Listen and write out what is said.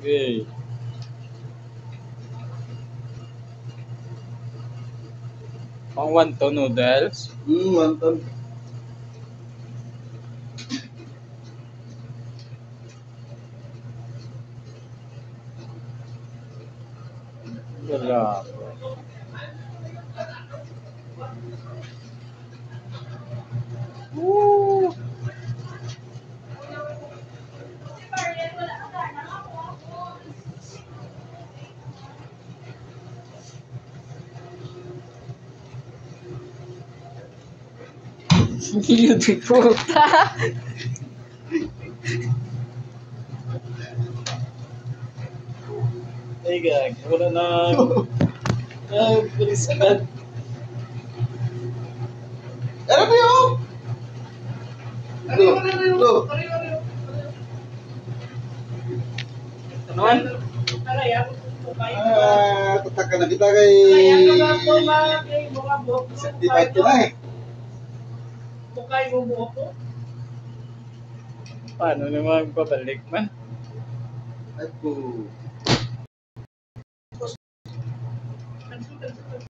Okay. Pang wonton noodles. Wonton. Wala. Woo! Hindi puta. Ay, gag. Wala na. Bilis agad. Ano ba yun? Ano? Anuan? Tataka na kita kay... Di ba ito na eh? Paano naman pabalik man? Ay po.